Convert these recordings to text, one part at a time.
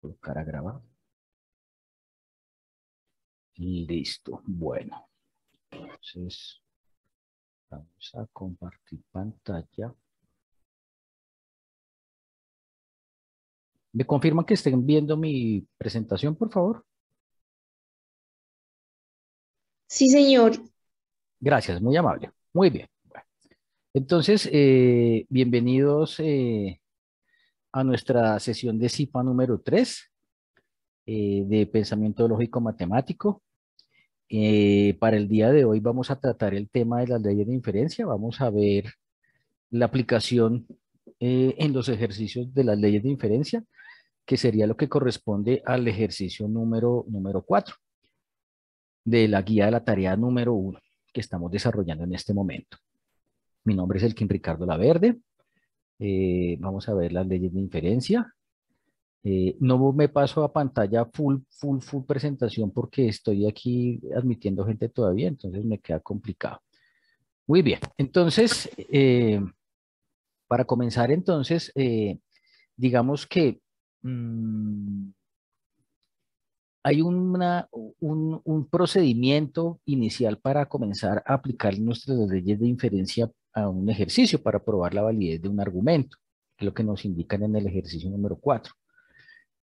Colocar a grabar. Listo. Bueno, entonces vamos a compartir pantalla. ¿Me confirman que estén viendo mi presentación, por favor? Sí, señor. Gracias, muy amable. Muy bien. Bueno, entonces, bienvenidos a nuestra sesión de CIPA número 3 de Pensamiento Lógico Matemático. Para el día de hoy vamos a tratar el tema de las leyes de inferencia. Vamos a ver la aplicación en los ejercicios de las leyes de inferencia, que sería lo que corresponde al ejercicio número 4 de la guía de la tarea número 1 que estamos desarrollando en este momento. Mi nombre es Elkin Ricardo Laverde. Vamos a ver las leyes de inferencia. No me paso a pantalla full presentación porque estoy aquí admitiendo gente todavía, entonces me queda complicado. Muy bien, entonces, para comenzar entonces, digamos que mmm, hay un procedimiento inicial para comenzar a aplicar nuestras leyes de inferencia a un ejercicio para probar la validez de un argumento, que es lo que nos indican en el ejercicio número 4.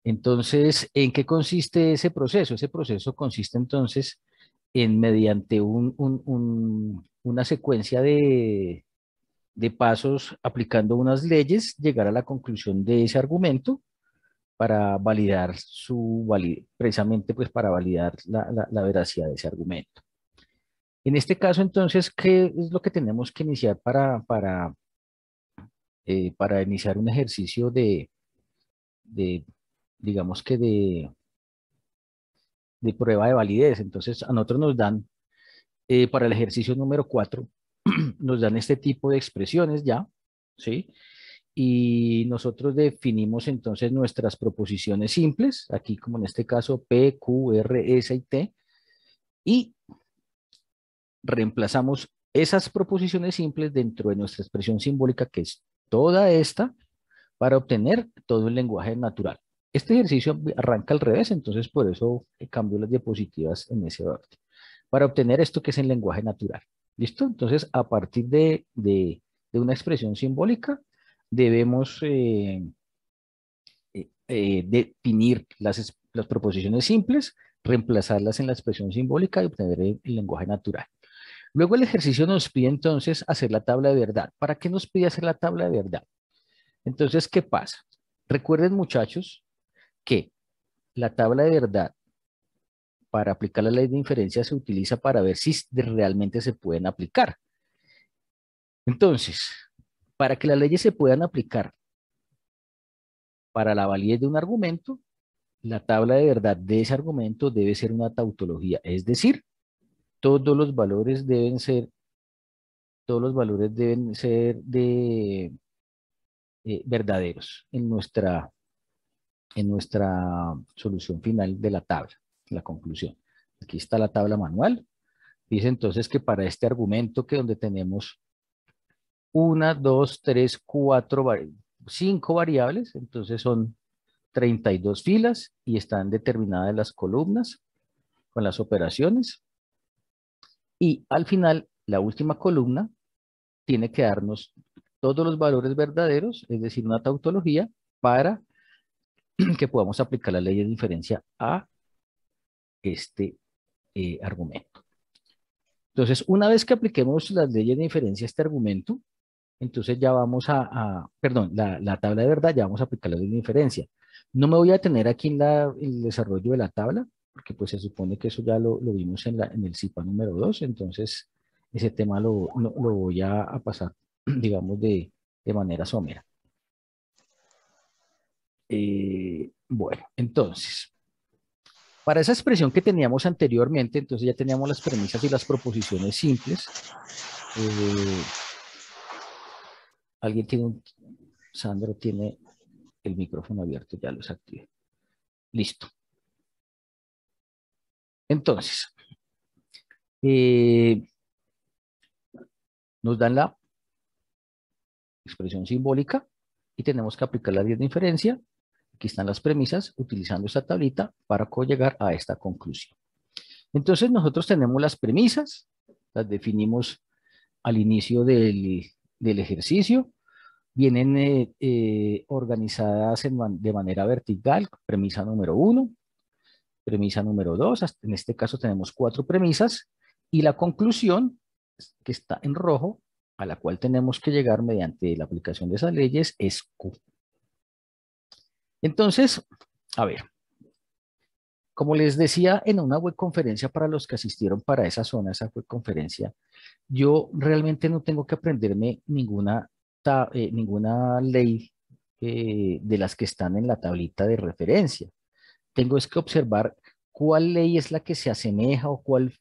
Entonces, ¿en qué consiste ese proceso? Ese proceso consiste entonces en mediante una secuencia de pasos aplicando unas leyes, llegar a la conclusión de ese argumento para validar precisamente pues para validar la veracidad de ese argumento. En este caso, entonces, ¿qué es lo que tenemos que iniciar para iniciar un ejercicio de digamos que de prueba de validez? Entonces, a nosotros nos dan, para el ejercicio número 4 nos dan este tipo de expresiones ya, ¿sí? Y nosotros definimos entonces nuestras proposiciones simples, aquí como en este caso P, Q, R, S y T, y reemplazamos esas proposiciones simples dentro de nuestra expresión simbólica, que es toda esta, para obtener todo el lenguaje natural. Este ejercicio arranca al revés, entonces por eso cambio las diapositivas en ese orden, para obtener esto que es el lenguaje natural. ¿Listo? Entonces, a partir de una expresión simbólica, debemos definir las proposiciones simples, reemplazarlas en la expresión simbólica y obtener el lenguaje natural. Luego el ejercicio nos pide entonces hacer la tabla de verdad. ¿Para qué nos pide hacer la tabla de verdad? Entonces, ¿qué pasa? Recuerden, muchachos, que la tabla de verdad para aplicar la ley de inferencia se utiliza para ver si realmente se pueden aplicar. Entonces, para que las leyes se puedan aplicar para la validez de un argumento, la tabla de verdad de ese argumento debe ser una tautología, es decir, todos los valores deben ser, todos los valores deben ser verdaderos en nuestra solución final de la tabla, la conclusión. Aquí está la tabla manual. Dice entonces que para este argumento que donde tenemos una, dos, tres, cuatro, cinco variables, entonces son 32 filas y están determinadas las columnas con las operaciones. Y al final, la última columna tiene que darnos todos los valores verdaderos, es decir, una tautología, para que podamos aplicar la ley de diferencia a este argumento. Entonces, una vez que apliquemos las leyes de diferencia a este argumento, entonces ya vamos perdón, la tabla de verdad, ya vamos a aplicar la ley de diferencia. No me voy a detener aquí en el desarrollo de la tabla, porque pues se supone que eso ya lo vimos en el CIPA número 2, entonces ese tema lo voy a pasar, digamos, de manera somera. Bueno, entonces, para esa expresión que teníamos anteriormente, entonces ya teníamos las premisas y las proposiciones simples. Alguien tiene Sandro tiene el micrófono abierto, ya lo desactivé. Listo. Entonces, eh, nos dan la expresión simbólica y tenemos que aplicar la ley de inferencia. Aquí están las premisas utilizando esta tablita para llegar a esta conclusión. Entonces nosotros tenemos las premisas, las definimos al inicio del ejercicio, vienen organizadas de manera vertical, premisa número 1, premisa número 2, en este caso tenemos 4 premisas, y la conclusión, que está en rojo, a la cual tenemos que llegar mediante la aplicación de esas leyes, es Q. Entonces, a ver, como les decía en una webconferencia para los que asistieron para esa zona, esa webconferencia, yo realmente no tengo que aprenderme ninguna ley de las que están en la tablita de referencia. Tengo es que observar cuál ley es la que se asemeja o cuál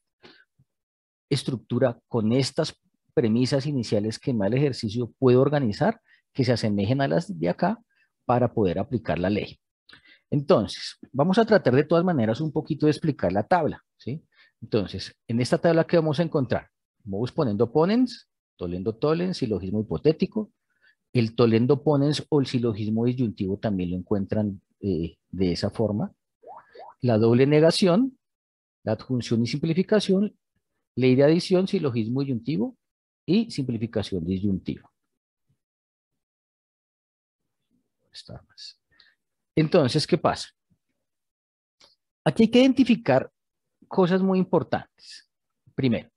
estructura con estas premisas iniciales que me da el ejercicio puedo organizar que se asemejen a las de acá para poder aplicar la ley. Entonces, vamos a tratar de todas maneras un poquito de explicar la tabla, ¿sí? Entonces, en esta tabla, ¿qué vamos a encontrar? Vamos poniendo ponens, tolendo tollens, silogismo hipotético. El tolendo ponens o el silogismo disyuntivo también lo encuentran de esa forma. La doble negación, la adjunción y simplificación, ley de adición, silogismo disyuntivo y simplificación disyuntiva. Entonces, ¿qué pasa? Aquí hay que identificar cosas muy importantes. Primero,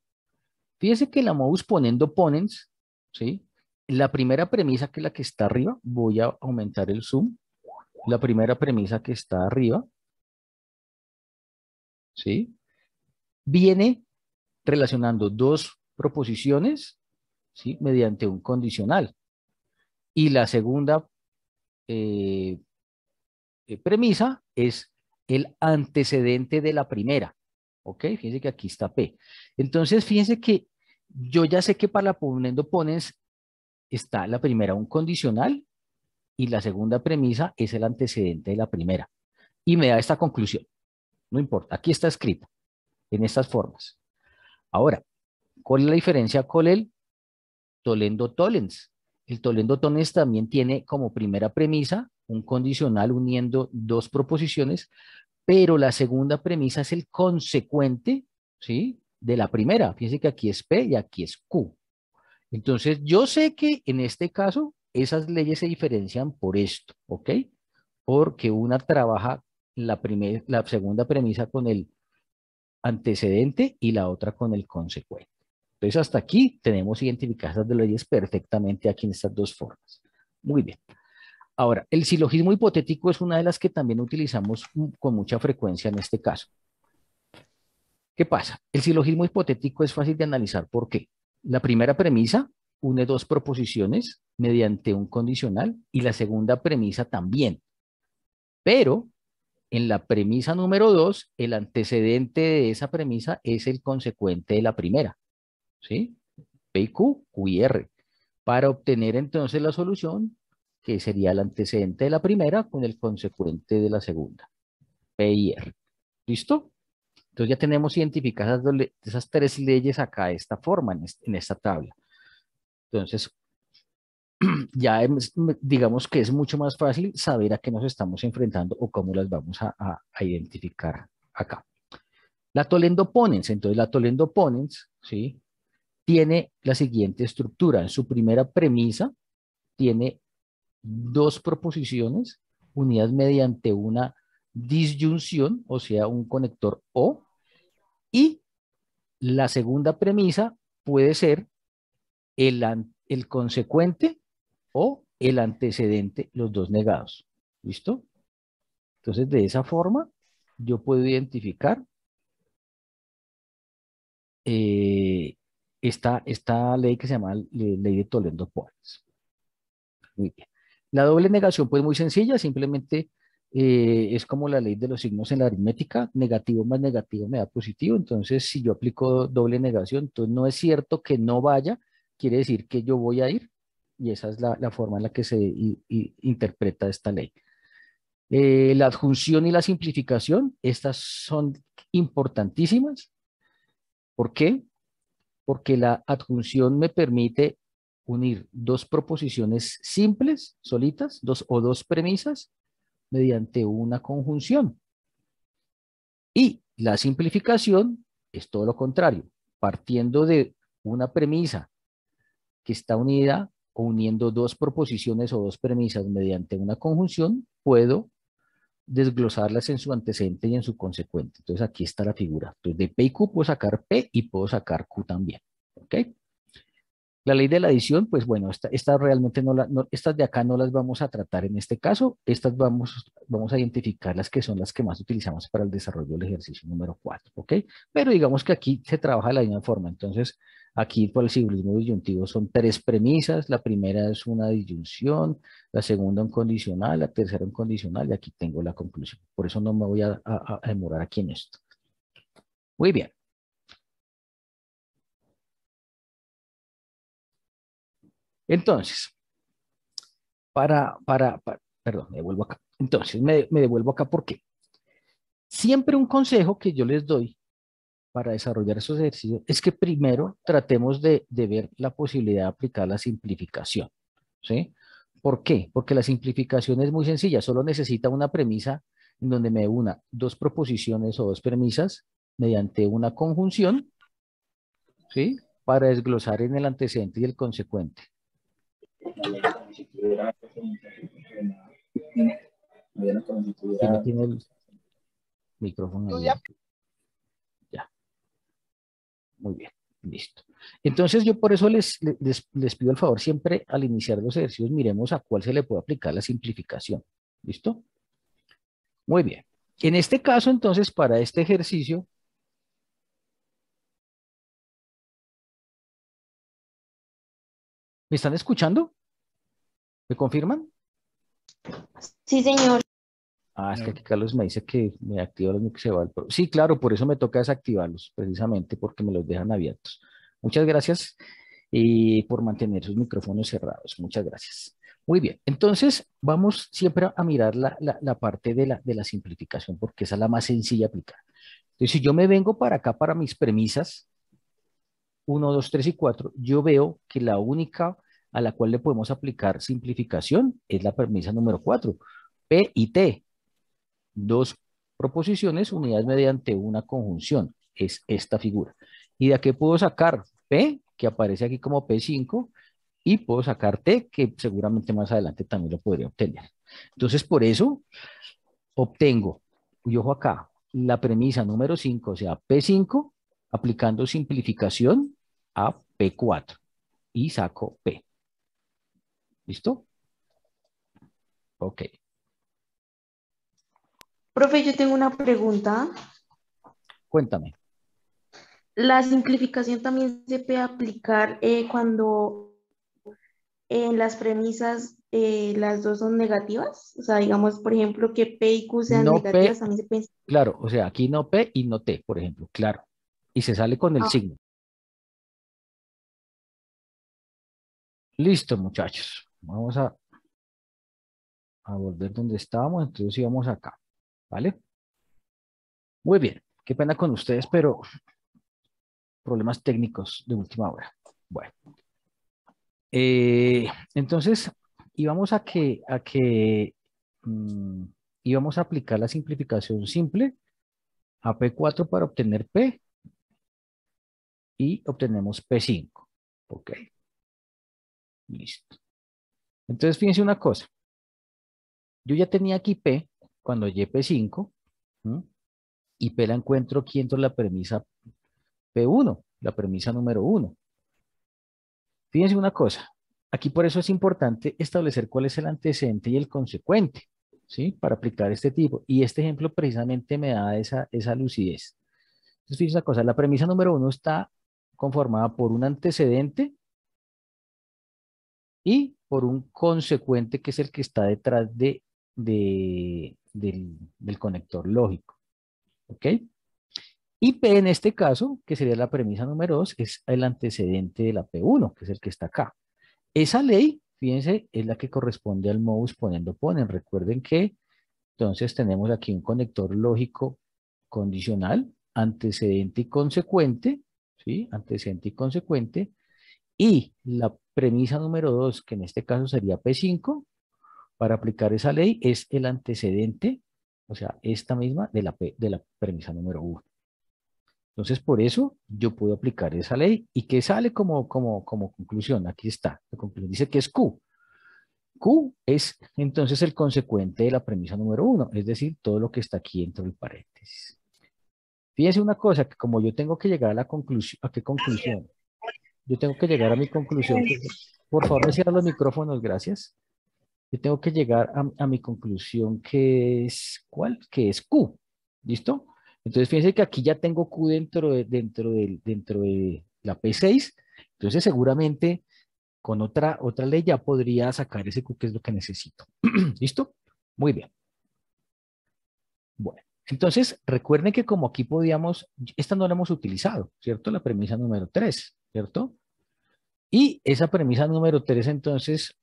fíjese que la modus ponendo ponens, ¿sí? La primera premisa, que es la que está arriba, voy a aumentar el zoom. La primera premisa que está arriba, ¿sí? Viene relacionando dos proposiciones, ¿sí? Mediante un condicional. Y la segunda premisa es el antecedente de la primera. ¿Ok? Fíjense que aquí está P. Entonces, fíjense que yo ya sé que para la poniendo ponens está la primera un condicional y la segunda premisa es el antecedente de la primera. Y me da esta conclusión. No importa, aquí está escrita en estas formas. Ahora, ¿cuál es la diferencia con el tolendo tollens? El tolendo tollens también tiene como primera premisa un condicional uniendo dos proposiciones, pero la segunda premisa es el consecuente, ¿sí? De la primera. Fíjense que aquí es P y aquí es Q. Entonces, yo sé que en este caso esas leyes se diferencian por esto, ¿ok? Porque una trabaja la segunda premisa con el antecedente y la otra con el consecuente. Entonces, hasta aquí tenemos identificadas las leyes perfectamente aquí en estas dos formas. Muy bien. Ahora, el silogismo hipotético es una de las que también utilizamos con mucha frecuencia en este caso. ¿Qué pasa? El silogismo hipotético es fácil de analizar. ¿Por qué? La primera premisa une dos proposiciones mediante un condicional y la segunda premisa también. Pero en la premisa número 2, el antecedente de esa premisa es el consecuente de la primera. ¿Sí? P y Q, Q y R. Para obtener entonces la solución, que sería el antecedente de la primera con el consecuente de la segunda. P y R. ¿Listo? Entonces ya tenemos identificadas esas tres leyes acá de esta forma, en esta tabla. Entonces, ya digamos que es mucho más fácil saber a qué nos estamos enfrentando o cómo las vamos a identificar acá. La Tolendo Ponens, entonces la Tolendo Ponens, ¿sí? Tiene la siguiente estructura. En su primera premisa tiene dos proposiciones unidas mediante una disyunción, o sea, un conector O, y la segunda premisa puede ser el consecuente o el antecedente, los dos negados. ¿Listo? Entonces, de esa forma, yo puedo identificar esta ley que se llama ley de Toledo-Ponens. Muy bien. La doble negación, pues muy sencilla, simplemente es como la ley de los signos en la aritmética, negativo más negativo me da positivo, entonces si yo aplico doble negación, entonces no es cierto que no vaya, quiere decir que yo voy a ir, y esa es la forma en la que se interpreta esta ley. La adjunción y la simplificación, estas son importantísimas. ¿Por qué? Porque la adjunción me permite unir dos proposiciones simples, solitas, dos premisas, mediante una conjunción. Y la simplificación es todo lo contrario, partiendo de una premisa que está unida o uniendo dos proposiciones o dos premisas mediante una conjunción, puedo desglosarlas en su antecedente y en su consecuente. Entonces aquí está la figura. Entonces de P y Q puedo sacar P y puedo sacar Q también. ¿Ok? La ley de la adición, pues bueno, esta realmente estas de acá no las vamos a tratar en este caso. Estas vamos a identificar las que son las que más utilizamos para el desarrollo del ejercicio número 4. ¿Ok? Pero digamos que aquí se trabaja de la misma forma. Entonces, aquí por el simbolismo disyuntivo son tres premisas. La primera es una disyunción, la segunda un condicional, la tercera un condicional y aquí tengo la conclusión. Por eso no me voy a demorar aquí en esto. Muy bien. Entonces, perdón, me devuelvo acá. Entonces, me devuelvo acá porque siempre un consejo que yo les doy para desarrollar esos ejercicios es que primero tratemos de ver la posibilidad de aplicar la simplificación, ¿sí? ¿Por qué? Porque la simplificación es muy sencilla, solo necesita una premisa en donde me una dos proposiciones o dos premisas mediante una conjunción, ¿sí? Para desglosar en el antecedente y el consecuente. ¿Quién me tiene el micrófono abierto? Ya, muy bien, listo. Entonces yo por eso les pido el favor siempre al iniciar los ejercicios miremos a cuál se le puede aplicar la simplificación. ¿Listo? Muy bien. En este caso entonces para este ejercicio, ¿me están escuchando? ¿Me confirman? Sí, señor. Ah, es que aquí Carlos me dice que me activa los micrófonos. Sí, claro, por eso me toca desactivarlos, precisamente porque me los dejan abiertos. Muchas gracias por mantener sus micrófonos cerrados. Muchas gracias. Muy bien, entonces vamos siempre a mirar la parte de la simplificación, porque esa es la más sencilla de aplicar. Entonces, si yo me vengo para acá, para mis premisas, 1, 2, 3 y 4, yo veo que la única a la cual le podemos aplicar simplificación es la premisa número 4, P y T. Dos proposiciones unidas mediante una conjunción. Es esta figura. ¿Y de aquí puedo sacar P, que aparece aquí como P5, y puedo sacar T, que seguramente más adelante también lo podría obtener? Entonces, por eso obtengo, y ojo acá, la premisa número 5, o sea, P5, aplicando simplificación a P4, y saco P. ¿Listo? Ok. Profe, yo tengo una pregunta. Cuéntame. ¿La simplificación también se puede aplicar cuando en las premisas las dos son negativas? O sea, digamos, por ejemplo, que P y Q sean No negativas, P, también se pueden... claro, o sea, aquí no P y no T, por ejemplo, claro. Y se sale con el Ah, signo. Listo, muchachos. Vamos a volver donde estábamos, entonces íbamos acá, ¿vale? Muy bien. Qué pena con ustedes, pero problemas técnicos de última hora. Bueno, entonces íbamos mm, íbamos a aplicar la simplificación simple a P4 para obtener P y obtenemos P5. Ok, listo. Entonces, fíjense una cosa. Yo ya tenía aquí P cuando y P5, ¿m? Y P la encuentro aquí dentro de la premisa P1, la premisa número 1. Fíjense una cosa. Aquí por eso es importante establecer cuál es el antecedente y el consecuente, ¿sí? Para aplicar este tipo. Y este ejemplo precisamente me da esa lucidez. Entonces, fíjense una cosa. La premisa número 1 está conformada por un antecedente y por un consecuente que es el que está detrás del conector lógico. ¿Ok? Y P en este caso, que sería la premisa número 2, es el antecedente de la P1, que es el que está acá. Esa ley, fíjense, es la que corresponde al modus ponendo ponen. Recuerden que entonces tenemos aquí un conector lógico condicional, antecedente y consecuente, ¿sí? Antecedente y consecuente. Y la premisa número 2, que en este caso sería P5, para aplicar esa ley es el antecedente, o sea, esta misma de la premisa número 1. Entonces, por eso yo puedo aplicar esa ley. ¿Y qué sale como conclusión? Aquí está. La conclusión dice que es Q. Q es entonces el consecuente de la premisa número 1, es decir, todo lo que está aquí dentro del paréntesis. Fíjense una cosa, que como yo tengo que llegar a la conclusión, ¿a qué conclusión? Yo tengo que llegar a mi conclusión. Por favor, me cierran los micrófonos, gracias. Yo tengo que llegar a mi conclusión que es, ¿cuál? Que es Q. ¿Listo? Entonces, fíjense que aquí ya tengo Q dentro de la P6. Entonces, seguramente con otra ley ya podría sacar ese Q, que es lo que necesito. ¿Listo? Muy bien. Bueno, entonces recuerden que como aquí podíamos, esta no la hemos utilizado, ¿cierto? La premisa número 3, ¿cierto? Y esa premisa número 3, entonces,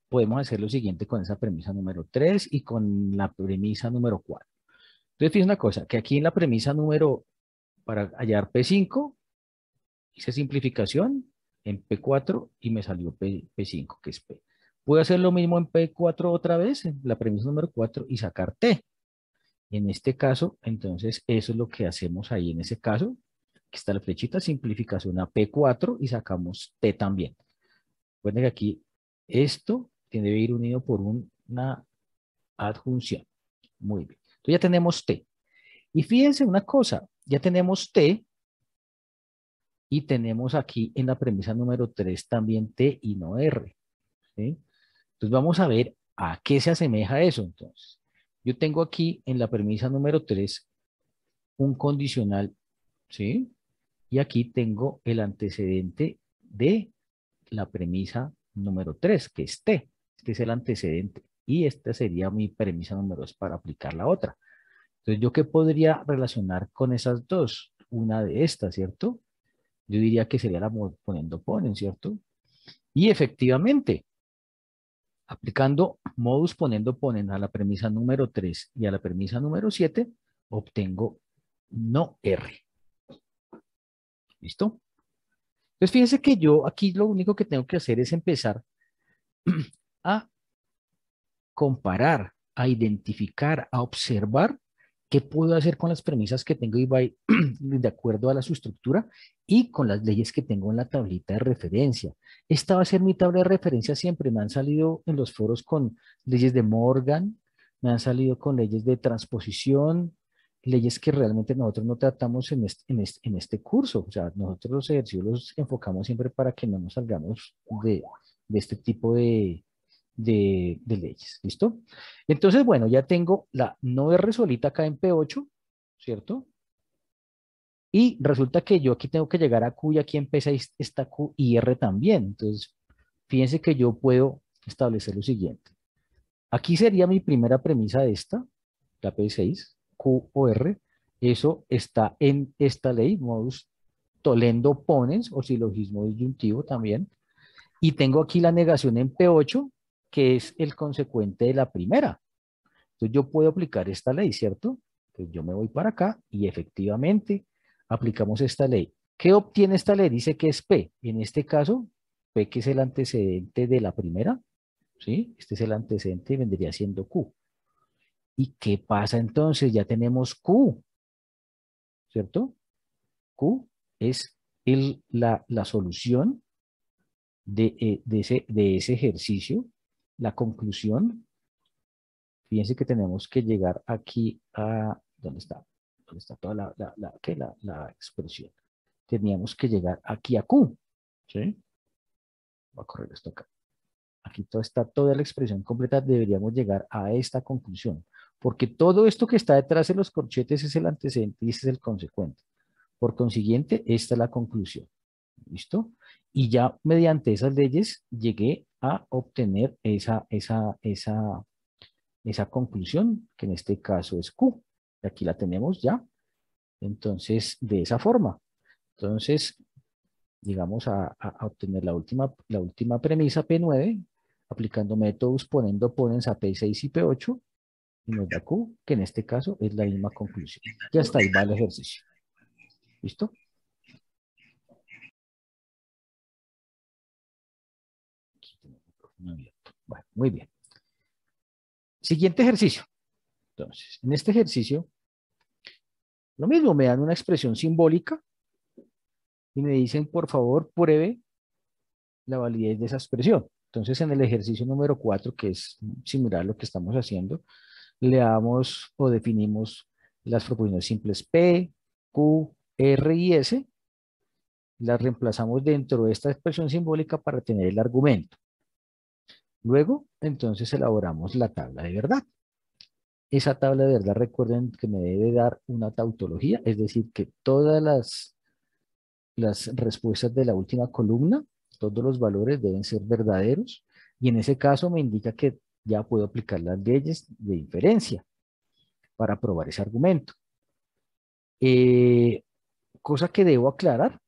podemos hacer lo siguiente con esa premisa número 3 y con la premisa número 4. Entonces, fíjense una cosa, que aquí en la premisa para hallar P5, hice simplificación en P4 y me salió P5, que es P. Puedo hacer lo mismo en P4 otra vez, en la premisa número 4, y sacar T. En este caso, entonces, eso es lo que hacemos ahí en ese caso. Aquí está la flechita, simplificación a P4 y sacamos T también. Recuerden que aquí esto debe ir unido por una adjunción. Muy bien. Entonces ya tenemos T. Y fíjense una cosa, ya tenemos T y tenemos aquí en la premisa número 3 también T y no R. ¿Sí? Entonces vamos a ver a qué se asemeja eso. Entonces, yo tengo aquí en la premisa número 3 un condicional, ¿sí? Y aquí tengo el antecedente de la premisa número 3, que es T. Este es el antecedente. Y esta sería mi premisa número 2 para aplicar la otra. Entonces, ¿yo qué podría relacionar con esas dos? Una de estas, ¿cierto? Yo diría que sería la poniendo ponen, ¿cierto? Y efectivamente, aplicando modus poniendo ponen a la premisa número 3 y a la premisa número 7, obtengo no R. ¿Listo? Entonces, fíjense que yo aquí lo único que tengo que hacer es empezar a comparar, a identificar, a observar qué puedo hacer con las premisas que tengo y va de acuerdo a la subestructura y con las leyes que tengo en la tablita de referencia. Esta va a ser mi tabla de referencia siempre. Me han salido en los foros con leyes de Morgan, me han salido con leyes de transposición, leyes que realmente nosotros no tratamos en este curso. O sea, nosotros los ejercicios los enfocamos siempre para que no nos salgamos de este tipo de leyes. ¿Listo? Entonces, bueno, ya tengo la no R solita acá en P8, ¿cierto? Y resulta que yo aquí tengo que llegar a Q y aquí en P6 está Q y R también. Entonces, fíjense que yo puedo establecer lo siguiente. Aquí sería mi primera premisa de esta, la P6, Q o R. Eso está en esta ley, modus tollendo ponens o silogismo disyuntivo también. Y tengo aquí la negación en P8, que es el consecuente de la primera. Entonces yo puedo aplicar esta ley, ¿cierto? Entonces yo me voy para acá y efectivamente aplicamos esta ley. ¿Qué obtiene esta ley? Dice que es P. En este caso, P que es el antecedente de la primera, ¿sí? Este es el antecedente y vendría siendo Q. ¿Y qué pasa entonces? Ya tenemos Q, ¿cierto? Q es la solución de ese ejercicio, la conclusión. Fíjense que tenemos que llegar aquí a, ¿dónde está? ¿Dónde está toda la expresión? Teníamos que llegar aquí a Q, ¿sí? Voy a correr esto acá. Aquí está toda la expresión completa, deberíamos llegar a esta conclusión, porque todo esto que está detrás de los corchetes es el antecedente y ese es el consecuente. Por consiguiente, esta es la conclusión. ¿Listo? Y ya mediante esas leyes llegué a obtener esa conclusión, que en este caso es Q. Aquí la tenemos ya. Entonces, de esa forma. Entonces, digamos a obtener la última premisa P9, aplicando métodos poniendo ponens a P6 y P8, y nos da Q, que en este caso es la misma conclusión. Ya está, ahí va el ejercicio. ¿Listo? Aquí tengo el micrófono abierto. Bueno, muy bien. Siguiente ejercicio. Entonces, en este ejercicio, lo mismo, me dan una expresión simbólica y me dicen, por favor, pruebe la validez de esa expresión. Entonces, en el ejercicio número 4, que es similar a lo que estamos haciendo, le damos o definimos las proposiciones simples P, Q, R y S, las reemplazamos dentro de esta expresión simbólica para tener el argumento. Luego, entonces, elaboramos la tabla de verdad. Esa tabla de verdad, recuerden que me debe dar una tautología, es decir, que todas las respuestas de la última columna, todos los valores deben ser verdaderos, y en ese caso me indica que ya puedo aplicar las leyes de inferencia para probar ese argumento. Cosa que debo aclarar,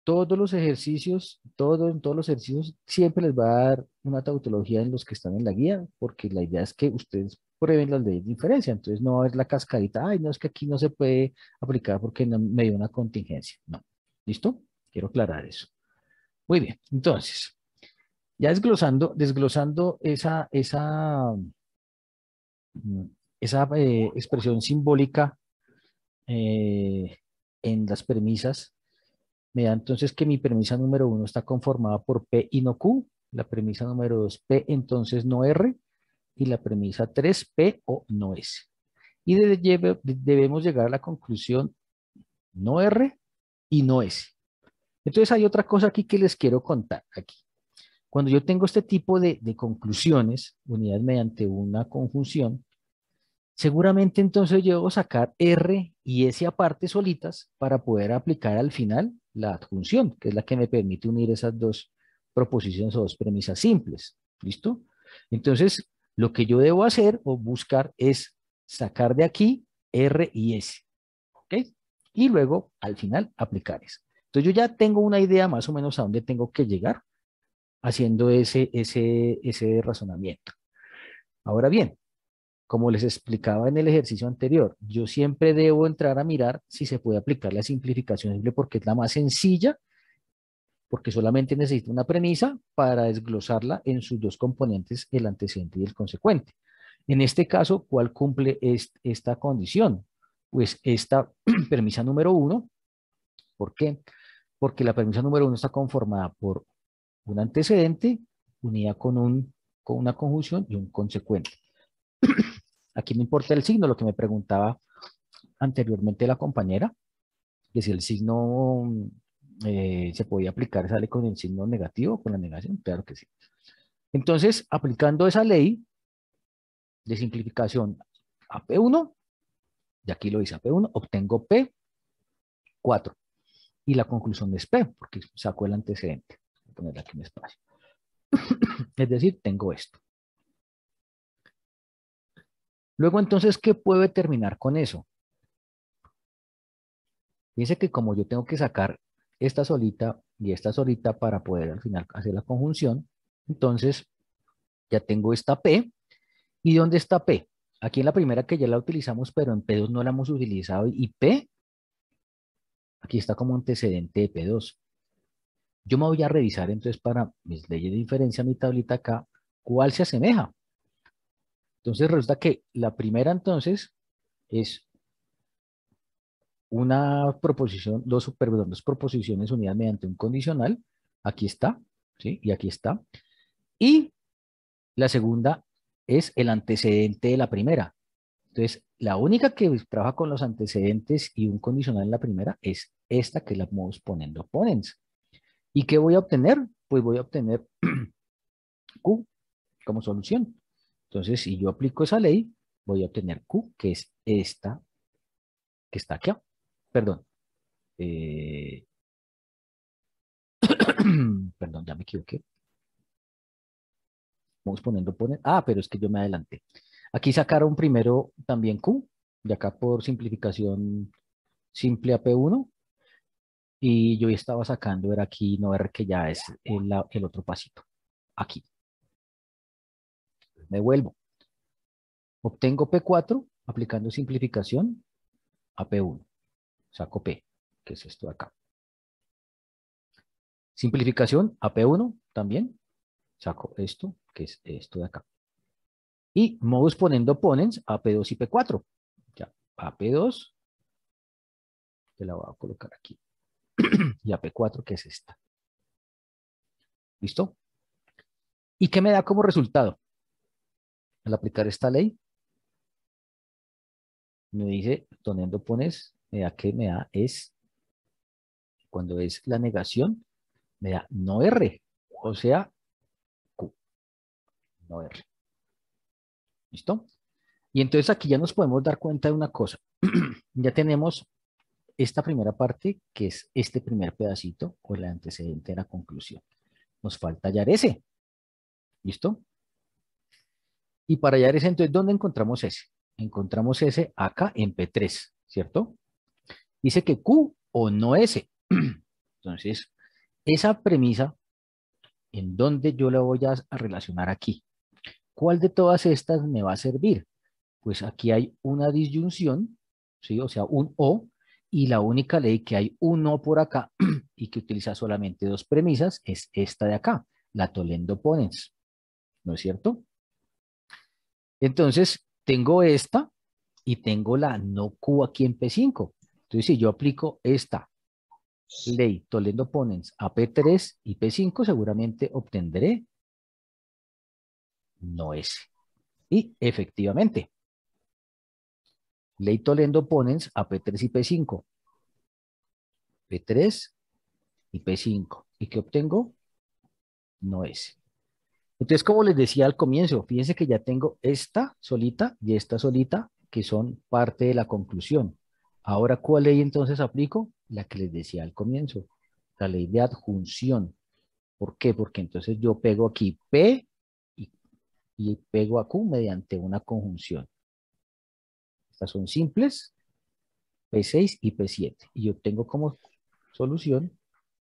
todos los ejercicios, en todos los ejercicios, siempre les va a dar una tautología en los que están en la guía, porque la idea es que ustedes prueben las leyes de inferencia. Entonces no va a haber la cascarita, ay, no, es que aquí no se puede aplicar porque no, me dio una contingencia. No. ¿Listo? Quiero aclarar eso. Muy bien. Entonces, ya desglosando esa expresión simbólica en las premisas, me da entonces que mi premisa número 1 está conformada por P y no Q, la premisa número 2 P entonces no R, y la premisa 3 P o no S. Y debemos llegar a la conclusión no R y no S. Entonces hay otra cosa aquí que les quiero contar aquí. Cuando yo tengo este tipo de conclusiones, unidas mediante una conjunción, seguramente entonces yo debo sacar R y S aparte solitas para poder aplicar al final la adjunción, que es la que me permite unir esas dos proposiciones o dos premisas simples. ¿Listo? Entonces, lo que yo debo hacer o buscar es sacar de aquí R y S. ¿Ok? Y luego, al final, aplicar eso. Entonces, yo ya tengo una idea más o menos a dónde tengo que llegar haciendo ese razonamiento. Ahora bien, como les explicaba en el ejercicio anterior, yo siempre debo entrar a mirar si se puede aplicar la simplificación simple porque es la más sencilla, porque solamente necesito una premisa para desglosarla en sus dos componentes, el antecedente y el consecuente. En este caso, ¿cuál cumple esta condición? Pues esta premisa número 1. ¿Por qué? Porque la premisa número 1 está conformada por un antecedente unida con una conjunción y un consecuente. Aquí no importa el signo, lo que me preguntaba anteriormente la compañera, que si el signo se podía aplicar, sale con el signo negativo, con la negación, claro que sí. Entonces, aplicando esa ley de simplificación a P1, y aquí lo dice a P1, obtengo P4. Y la conclusión es P, porque saco el antecedente. Voy a ponerle aquí un espacio. Es decir, tengo esto. Luego, entonces, ¿qué puedo determinar con eso? Fíjense que como yo tengo que sacar esta solita y esta solita para poder al final hacer la conjunción, entonces ya tengo esta P. ¿Y dónde está P? Aquí en la primera que ya la utilizamos, pero en P2 no la hemos utilizado. Y P, aquí está como antecedente de P2. Yo me voy a revisar entonces para mis leyes de diferencia, mi tablita acá, ¿cuál se asemeja? Entonces resulta que la primera entonces es una proposición, perdón, dos proposiciones unidas mediante un condicional. Aquí está, ¿sí? Y aquí está. Y la segunda es el antecedente de la primera. Entonces, la única que trabaja con los antecedentes y un condicional en la primera es esta que la vamos poniendo ponens. ¿Y qué voy a obtener? Pues voy a obtener Q como solución. Entonces, si yo aplico esa ley, voy a obtener Q, que es esta que está aquí. Perdón. Eh, perdón, ya me equivoqué. Vamos poniendo ponens. Ah, pero es que yo me adelanté. Aquí sacaron primero también Q, de acá por simplificación simple a P1. Y yo estaba sacando, era aquí, no ver que ya es el otro pasito. Aquí. Me vuelvo. Obtengo P4 aplicando simplificación a P1. Saco P, que es esto de acá. Simplificación a P1 también. Saco esto, que es esto de acá. Y modus ponendo ponens AP2 y P4. Ya, AP2, que la voy a colocar aquí. Y AP4, que es esta. ¿Listo? ¿Y qué me da como resultado? Al aplicar esta ley, me dice, poniendo pones, me da que me da es, cuando es la negación, me da no R, o sea, Q, no R. ¿Listo? Y entonces aquí ya nos podemos dar cuenta de una cosa. Ya tenemos esta primera parte, que es este primer pedacito, o el antecedente de la conclusión. Nos falta hallar ese. ¿Listo? Y para hallar ese, entonces, ¿dónde encontramos ese? Encontramos ese acá en P3, ¿cierto? Dice que Q o no S. Entonces, esa premisa, ¿en dónde yo la voy a relacionar aquí? ¿Cuál de todas estas me va a servir? Pues aquí hay una disyunción, ¿sí? O sea, un O, y la única ley que hay un O por acá y que utiliza solamente dos premisas es esta de acá, la Toledo Ponens, ¿no es cierto? Entonces, tengo esta y tengo la no Q aquí en P5. Entonces, si yo aplico esta ley Toledo Ponens a P3 y P5, seguramente obtendré no S. Y efectivamente, ley Toledo Ponens a P3 y P5. P3 y P5. ¿Y qué obtengo? No S. Entonces, como les decía al comienzo, fíjense que ya tengo esta solita y esta solita que son parte de la conclusión. Ahora, ¿cuál ley entonces aplico? La que les decía al comienzo, la ley de adjunción. ¿Por qué? Porque entonces yo pego aquí P y pego a Q mediante una conjunción. Estas son simples, P6 y P7. Y yo tengo como solución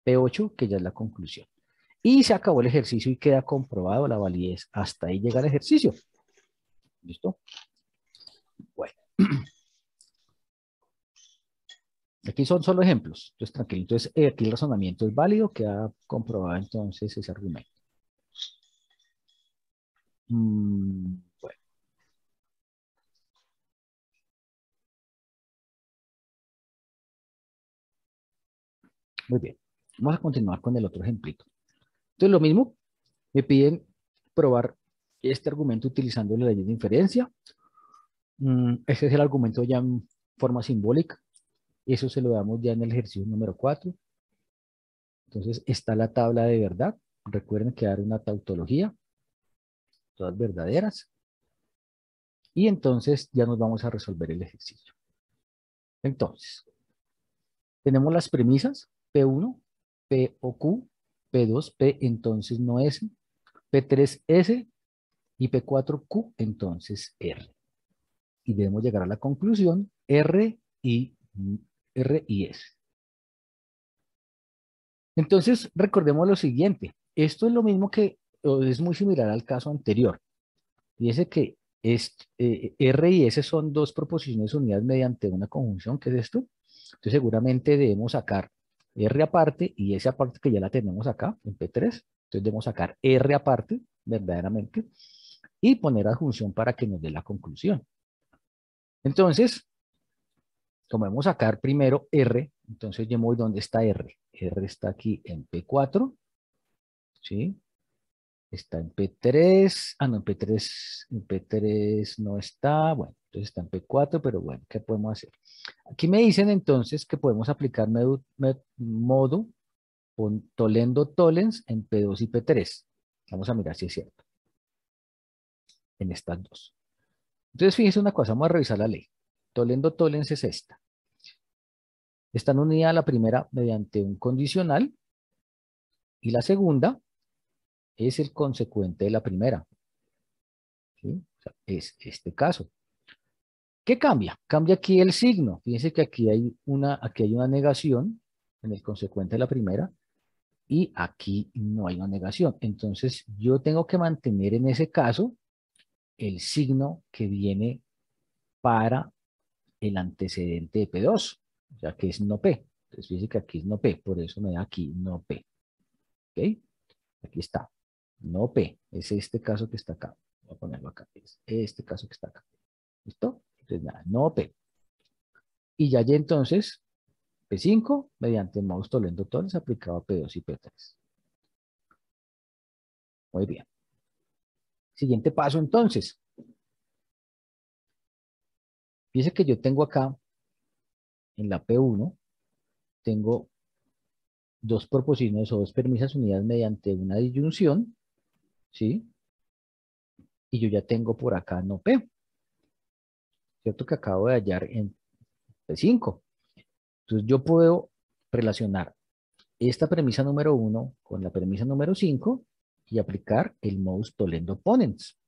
P8, que ya es la conclusión. Y se acabó el ejercicio y queda comprobado la validez. Hasta ahí llega el ejercicio. ¿Listo? Bueno. Aquí son solo ejemplos. Entonces, tranquilo. Entonces, aquí el razonamiento es válido. Queda comprobado entonces ese argumento. Bueno. Muy bien. Vamos a continuar con el otro ejemplito. Entonces, lo mismo. Me piden probar este argumento utilizando la ley de inferencia. Este es el argumento ya en forma simbólica. Eso se lo damos ya en el ejercicio número 4. Entonces está la tabla de verdad. Recuerden que dar una tautología, todas verdaderas. Y entonces ya nos vamos a resolver el ejercicio. Entonces, tenemos las premisas P1, P o Q, P2, P entonces no S, P3 S y P4 Q entonces R. Y debemos llegar a la conclusión R y S. Entonces, recordemos lo siguiente. Esto es lo mismo que, o es muy similar al caso anterior. Fíjese que R y S son dos proposiciones unidas mediante una conjunción, ¿qué es esto? Entonces, seguramente debemos sacar R aparte y S aparte que ya la tenemos acá en P3. Entonces, debemos sacar R aparte, verdaderamente, y poner adjunción para que nos dé la conclusión. Entonces, como vamos a sacar primero R, entonces yo me voy donde está R. R está aquí en P4, ¿sí? Está en P3, no, en P3 no está, bueno, entonces está en P4, pero bueno, ¿qué podemos hacer? Aquí me dicen entonces que podemos aplicar modo con Toledo Tollens en P2 y P3. Vamos a mirar si es cierto, en estas dos. Entonces, fíjense una cosa, vamos a revisar la ley. Toledo Tollens es esta. Están unidas la primera mediante un condicional y la segunda es el consecuente de la primera. ¿Sí? O sea, es este caso. ¿Qué cambia? Cambia aquí el signo. Fíjense que aquí hay una negación en el consecuente de la primera y aquí no hay una negación. Entonces yo tengo que mantener en ese caso el signo que viene para el antecedente de P2, o sea que es no P. Entonces fíjense que aquí es no P, por eso me da aquí no P. ¿Ok? Aquí está. no P, es este caso que está acá. Voy a ponerlo acá, es este caso que está acá. ¿Listo? Entonces, nada, no P. Y ya entonces, P5, mediante el modus tollendo tollens, aplicaba P2 y P3. Muy bien. Siguiente paso, entonces. Fíjese que yo tengo acá, en la P1, tengo dos proposiciones o dos premisas unidas mediante una disyunción, ¿sí? Y yo ya tengo por acá no P, ¿cierto? Que acabo de hallar en P5. Entonces yo puedo relacionar esta premisa número 1 con la premisa número 5 y aplicar el modus tollendo ponens,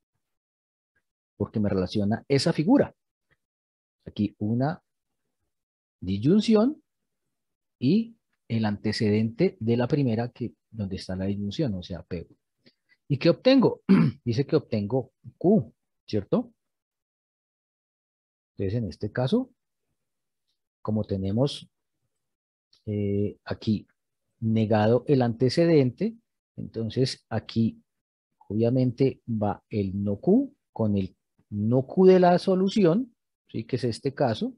porque me relaciona esa figura. Aquí una disyunción y el antecedente de la primera, que donde está la disyunción, o sea, P. ¿Y qué obtengo? Dice que obtengo Q, ¿cierto? Entonces, en este caso, como tenemos aquí negado el antecedente, entonces aquí obviamente va el no Q con el no Q de la solución, ¿sí? Que es este caso,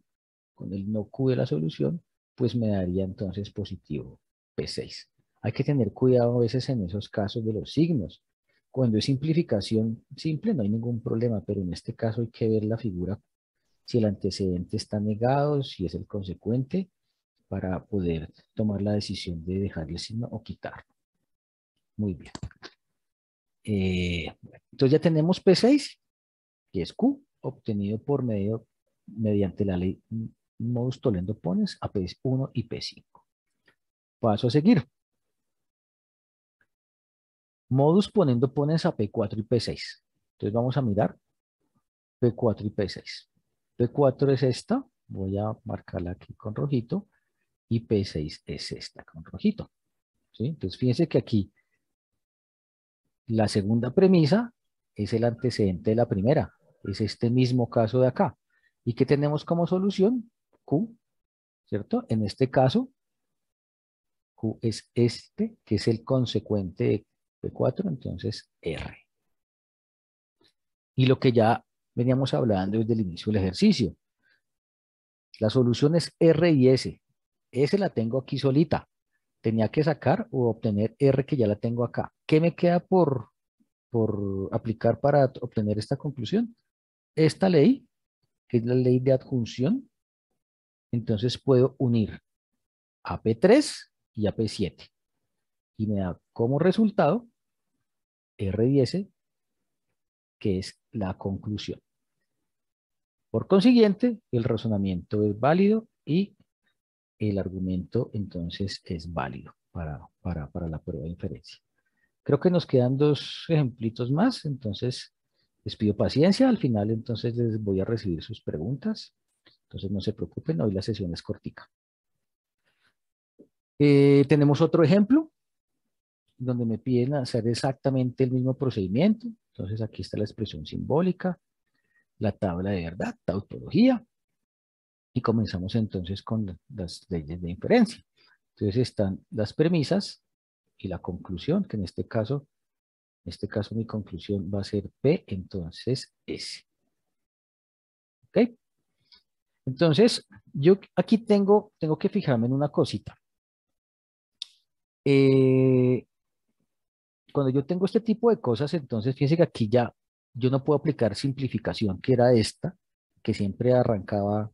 con el no Q de la solución, pues me daría entonces positivo P6. Hay que tener cuidado a veces en esos casos de los signos. Cuando es simplificación simple no hay ningún problema, pero en este caso hay que ver la figura, si el antecedente está negado, si es el consecuente, para poder tomar la decisión de dejarle signo o quitarlo. Muy bien. Entonces ya tenemos P6, que es Q, obtenido mediante la ley modus tollendo ponens a P1 y P5. Paso a seguir. Modus ponendo ponens a P4 y P6. Entonces vamos a mirar P4 y P6. P4 es esta, voy a marcarla aquí con rojito, y P6 es esta con rojito. ¿Sí? Entonces fíjense que aquí la segunda premisa es el antecedente de la primera, es este mismo caso de acá. ¿Y qué tenemos como solución? Q, ¿cierto? En este caso, Q es este, que es el consecuente de P4, entonces R. Y lo que ya veníamos hablando desde el inicio del ejercicio. La solución es R y S. S la tengo aquí solita. Tenía que sacar o obtener R que ya la tengo acá. ¿Qué me queda por aplicar para obtener esta conclusión? Esta ley, que es la ley de adjunción, entonces puedo unir a P3 y a P7. Y me da como resultado R y S, que es la conclusión. Por consiguiente, el razonamiento es válido y el argumento entonces es válido para la prueba de inferencia. Creo que nos quedan dos ejemplitos más, entonces les pido paciencia. Al final entonces les voy a recibir sus preguntas. Entonces no se preocupen, hoy la sesión es cortica. Tenemos otro ejemplo donde me piden hacer exactamente el mismo procedimiento. Entonces aquí está la expresión simbólica, la tabla de verdad, tautología, y comenzamos entonces con las leyes de inferencia. Entonces están las premisas y la conclusión, que en este caso mi conclusión va a ser P, entonces S. ¿Ok? Entonces, yo aquí tengo que fijarme en una cosita. Cuando yo tengo este tipo de cosas, entonces fíjense que aquí ya yo no puedo aplicar simplificación, que era esta, que siempre arrancaba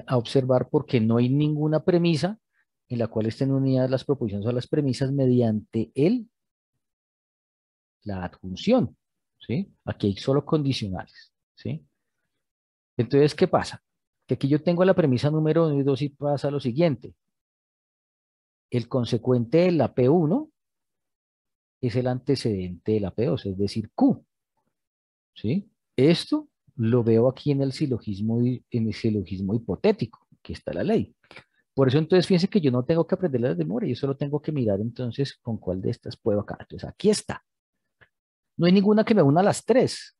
a observar, porque no hay ninguna premisa en la cual estén unidas las proposiciones o las premisas mediante la adjunción, ¿sí? Aquí hay solo condicionales, ¿sí? Entonces, ¿qué pasa? Que aquí yo tengo la premisa número 1 y 2 y pasa lo siguiente. El consecuente de la P1 es el antecedente de la P2, es decir, Q, ¿sí? Esto lo veo aquí en el silogismo hipotético, que está la ley. Por eso entonces fíjense que yo no tengo que aprender las de memoria, yo solo tengo que mirar entonces con cuál de estas puedo acá. Entonces aquí está. No hay ninguna que me una a las tres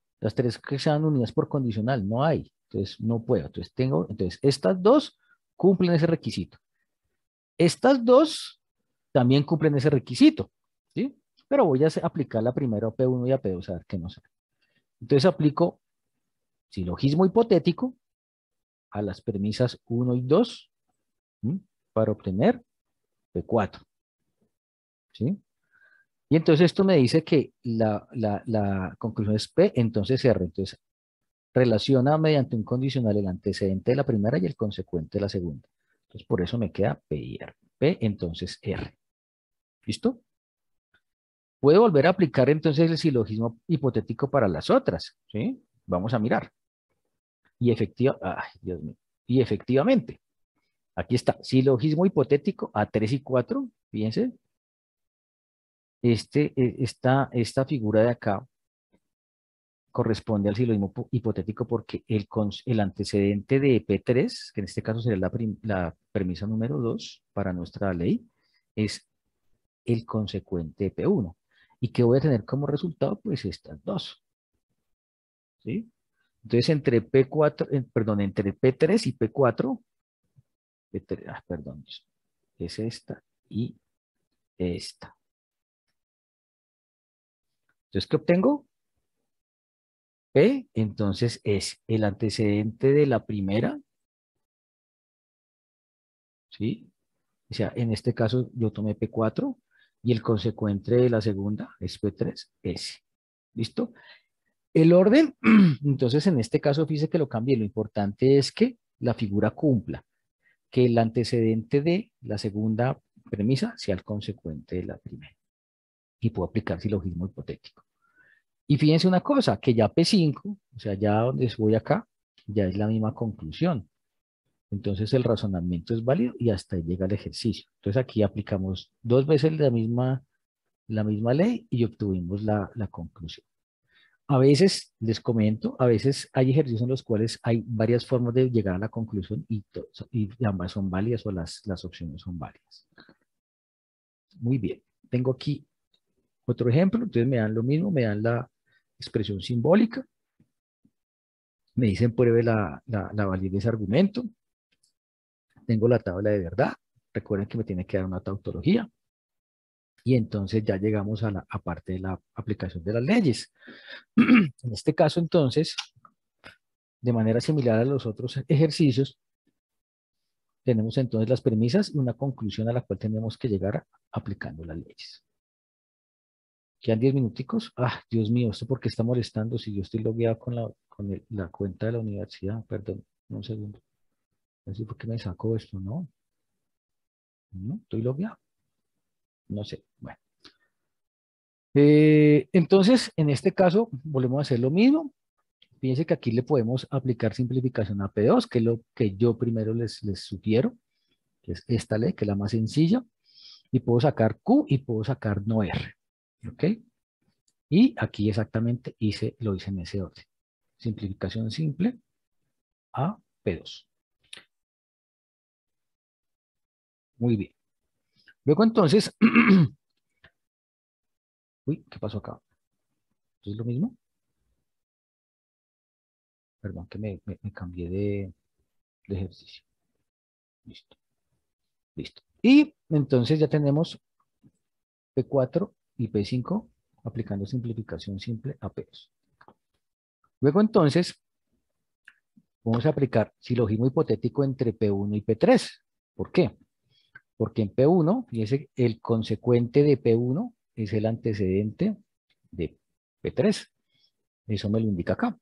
que sean unidas por condicional, no hay. Entonces no puedo. Entonces estas dos cumplen ese requisito. Estas dos también cumplen ese requisito, ¿sí? pero voy a aplicar la primera a P1 y a P2 a ver qué nos sale. Entonces aplico silogismo hipotético a las premisas 1 y 2 para obtener P4. ¿Sí? Y entonces esto me dice que la conclusión es P, entonces R. Entonces relaciona mediante un condicional el antecedente de la primera y el consecuente de la segunda. Entonces por eso me queda P y R. P, entonces R. ¿Listo? Puedo volver a aplicar entonces el silogismo hipotético para las otras. ¿Sí? Vamos a mirar. Y Dios mío. Y efectivamente, aquí está, silogismo hipotético a 3 y 4, fíjense, esta figura de acá corresponde al silogismo hipotético porque el antecedente de P3, que en este caso sería la premisa número 2 para nuestra ley, es el consecuente de P1. ¿Y qué voy a tener como resultado? Pues estas dos. ¿Sí? Entonces, entre P4, perdón, entre P3 y P4, perdón, es esta y esta. Entonces, ¿qué obtengo? P, entonces es el antecedente de la primera, ¿sí? O sea, en este caso yo tomé P4 y el consecuente de la segunda es P3S. ¿Listo? El orden, entonces en este caso fíjese que lo cambié. Lo importante es que la figura cumpla, que el antecedente de la segunda premisa sea el consecuente de la primera. Y puedo aplicar silogismo hipotético. Y fíjense una cosa, que ya P5, o sea, ya donde voy acá, ya es la misma conclusión. Entonces el razonamiento es válido y hasta ahí llega el ejercicio. Entonces aquí aplicamos dos veces la misma ley y obtuvimos la conclusión. A veces, les comento, a veces hay ejercicios en los cuales hay varias formas de llegar a la conclusión y ambas son válidas o las opciones son válidas. Muy bien. Tengo aquí otro ejemplo. Entonces me dan lo mismo, me dan la expresión simbólica. Me dicen pruebe la validez de ese argumento. Tengo la tabla de verdad. Recuerden que me tiene que dar una tautología. Y entonces ya llegamos a la parte de la aplicación de las leyes. En este caso, entonces, de manera similar a los otros ejercicios, tenemos entonces las premisas y una conclusión a la cual tenemos que llegar aplicando las leyes. ¿Quedan 10 minuticos? Ah, Dios mío, ¿esto por qué está molestando si yo estoy logueado con la cuenta de la universidad? Perdón, un segundo. No sé por qué me sacó esto, ¿no? ¿No? ¿Estoy logueado? No sé. Bueno. Entonces, en este caso, volvemos a hacer lo mismo. Fíjense que aquí le podemos aplicar simplificación a P2, que es lo que yo primero les sugiero, que es esta ley, que es la más sencilla. Y puedo sacar Q y puedo sacar no R. ¿Ok? Y aquí exactamente lo hice en ese orden. Simplificación simple a P2. Muy bien. Luego entonces, uy, ¿qué pasó acá? ¿Es lo mismo? Perdón, que me cambié de ejercicio. Listo, listo. Y entonces ya tenemos P4 y P5 aplicando simplificación simple a P2. Luego entonces, vamos a aplicar silogismo hipotético entre P1 y P3. ¿Por qué? Porque en P1, fíjese, el consecuente de P1 es el antecedente de P3. Eso me lo indica acá.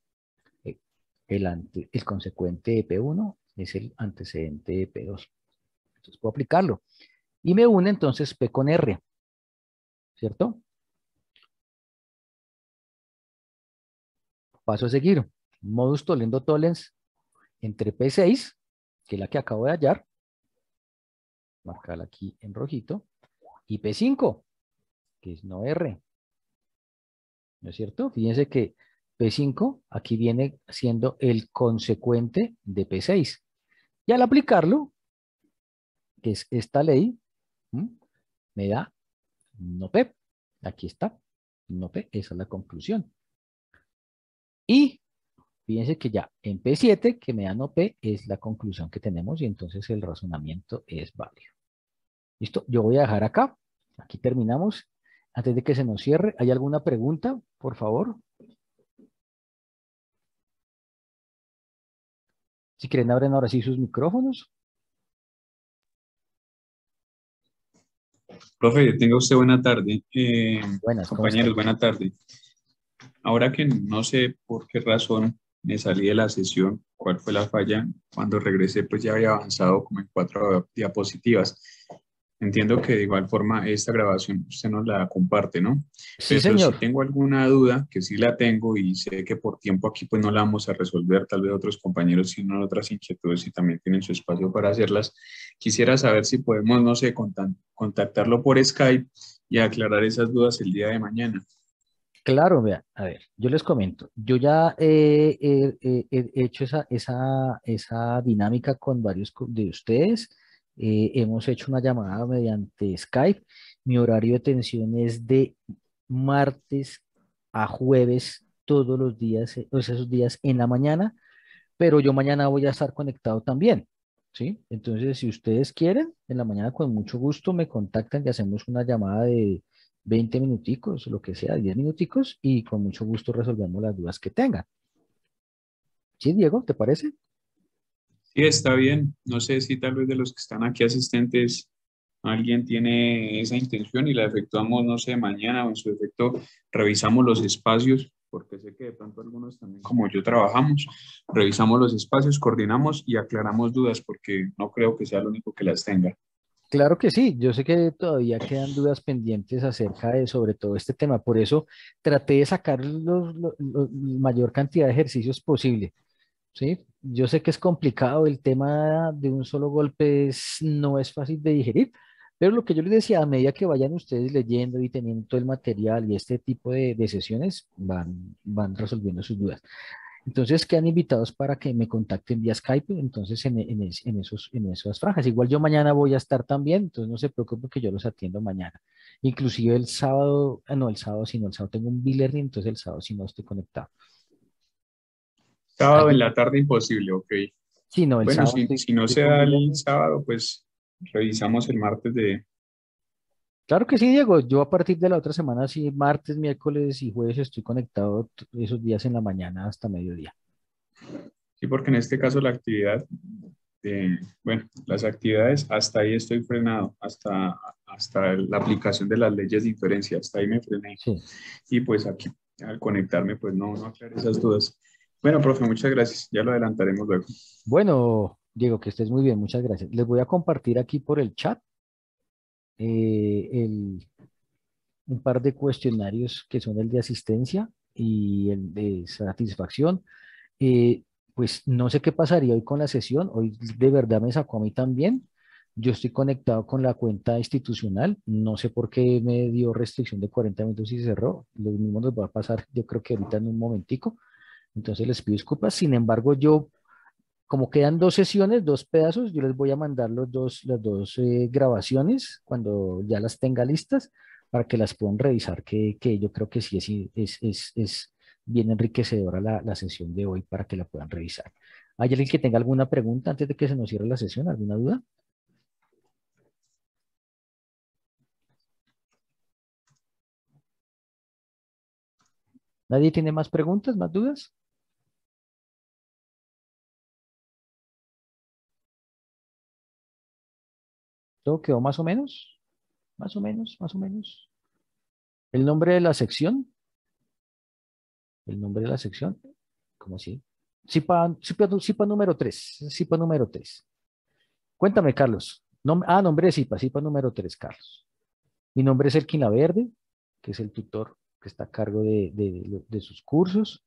El consecuente de P1 es el antecedente de P2. Entonces puedo aplicarlo. Y me une entonces P con R, ¿cierto? Paso a seguir. Modus tollendo tollens entre P6, que es la que acabo de hallar, marcarla aquí en rojito, y P5, que es no R. ¿No es cierto? Fíjense que P5 aquí viene siendo el consecuente de P6. Y al aplicarlo, que es esta ley, me da no P. Aquí está, no P. Esa es la conclusión. Y fíjense que ya en P7, que me da no P, es la conclusión que tenemos y entonces el razonamiento es válido. ¿Listo? Yo voy a dejar acá. Aquí terminamos. Antes de que se nos cierre, ¿hay alguna pregunta, por favor? Si quieren, abren ahora sí sus micrófonos. Profe, tenga usted buena tarde. Buenas, ¿cómo está? Compañeros, buena tarde. Ahora que no sé por qué razón me salí de la sesión, cuál fue la falla, cuando regresé pues ya había avanzado como en 4 diapositivas. Entiendo que de igual forma esta grabación usted nos la comparte, ¿no? Sí, Pero si señor. tengo alguna duda, que sí la tengo y sé que por tiempo aquí pues no la vamos a resolver, tal vez otros compañeros tienen otras inquietudes y también tienen su espacio para hacerlas, quisiera saber si podemos, no sé, contactarlo por Skype y aclarar esas dudas el día de mañana. Claro, vea, a ver, yo les comento. Yo ya he hecho esa dinámica con varios de ustedes. Hemos hecho una llamada mediante Skype. Mi horario de atención es de martes a jueves, todos los días, o sea, esos días en la mañana, pero yo mañana voy a estar conectado también, ¿sí? Entonces, si ustedes quieren, en la mañana con mucho gusto me contactan y hacemos una llamada de 20 minuticos, lo que sea, 10 minuticos, y con mucho gusto resolvemos las dudas que tengan. ¿Sí, Diego? ¿Te parece? Sí, está bien. No sé si tal vez de los que están aquí asistentes alguien tiene esa intención y la efectuamos, no sé, mañana o en su efecto revisamos los espacios, porque sé que de pronto algunos también como yo trabajamos, revisamos los espacios, coordinamos y aclaramos dudas, porque no creo que sea el único que las tenga. Claro que sí, yo sé que todavía quedan dudas pendientes acerca de sobre todo este tema, por eso traté de sacar la mayor cantidad de ejercicios posible, ¿sí? Yo sé que es complicado, el tema de un solo golpe no es fácil de digerir, pero lo que yo les decía, a medida que vayan ustedes leyendo y teniendo todo el material y este tipo de sesiones, van resolviendo sus dudas. Entonces quedan invitados para que me contacten vía Skype, entonces en esas franjas. Igual yo mañana voy a estar también, entonces no se preocupe que yo los atiendo mañana. Inclusive el sábado, no el sábado, sino el sábado tengo un e-learning, entonces el sábado sí no estoy conectado. Sábado en ¿Alguien? la tarde imposible, ok. Sí, no, el Bueno, sábado si no estoy se con da el e-learning. sábado, pues revisamos el martes de... Claro que sí, Diego. Yo a partir de la otra semana, sí, martes, miércoles y jueves estoy conectado esos días en la mañana hasta mediodía. Sí, porque en este caso la actividad, bueno, las actividades, hasta ahí estoy frenado, hasta la aplicación de las leyes de inferencia, hasta ahí me frené. Sí. Y pues aquí, al conectarme, pues no aclaré esas dudas. Bueno, profe, muchas gracias. Ya lo adelantaremos luego. Bueno, Diego, que estés muy bien, muchas gracias. Les voy a compartir aquí por el chat el un par de cuestionarios que son el de asistencia y el de satisfacción. Eh, pues no sé qué pasaría hoy con la sesión. Hoy de verdad me sacó a mí también. Yo estoy conectado con la cuenta institucional. No sé por qué me dio restricción de 40 minutos y se cerró. Lo mismo nos va a pasar, yo creo que ahorita en un momentico. Entonces les pido disculpas. Sin embargo, yo, como quedan dos sesiones, dos pedazos, yo les voy a mandar las dos grabaciones cuando ya las tenga listas para que las puedan revisar, que yo creo que sí es bien enriquecedora la sesión de hoy para que la puedan revisar. ¿Hay alguien que tenga alguna pregunta antes de que se nos cierre la sesión? ¿Alguna duda? ¿Nadie tiene más preguntas, más dudas? ¿Todo quedó más o menos? Más o menos, más o menos. ¿El nombre de la sección? ¿El nombre de la sección? ¿Cómo así? CIPA número 3. CIPA número 3. Cuéntame, Carlos. Nombre de CIPA, CIPA número 3, Carlos. Mi nombre es Elkin Laverde, que es el tutor que está a cargo de sus cursos.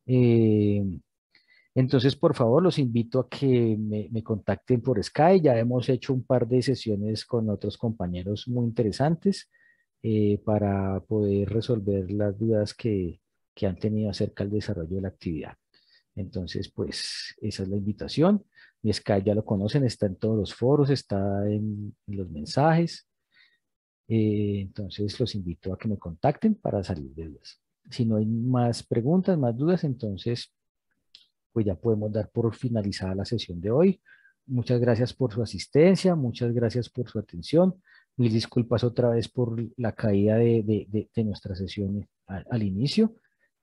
Eh, entonces, por favor, los invito a que me contacten por Skype. Ya hemos hecho un par de sesiones con otros compañeros muy interesantes para poder resolver las dudas que han tenido acerca del desarrollo de la actividad. Entonces, pues esa es la invitación. Mi Skype ya lo conocen, está en todos los foros, está en los mensajes. Entonces, los invito a que me contacten para salir de dudas. Si no hay más preguntas, más dudas, entonces, pues ya podemos dar por finalizada la sesión de hoy. Muchas gracias por su asistencia, muchas gracias por su atención. Mil disculpas otra vez por la caída de nuestra sesión al inicio.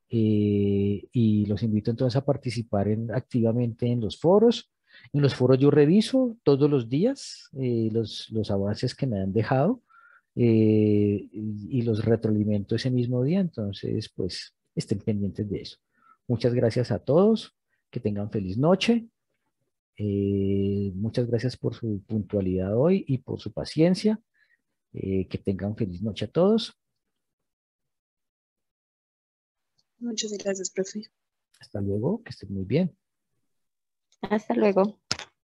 Y los invito entonces a participar activamente en los foros. En los foros yo reviso todos los días los avances que me han dejado y los retroalimento ese mismo día. Entonces, pues estén pendientes de eso. Muchas gracias a todos. Que tengan feliz noche. Muchas gracias por su puntualidad hoy y por su paciencia. Que tengan feliz noche a todos. Muchas gracias, profe. Hasta luego, que estén muy bien. Hasta luego.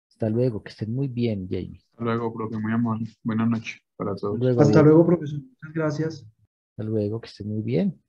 Hasta luego, que estén muy bien, Jamie. Hasta luego, profe, muy amable. Buenas noches para todos. Luego, Hasta Diego. luego, profesor. Muchas gracias. Hasta luego, que estén muy bien.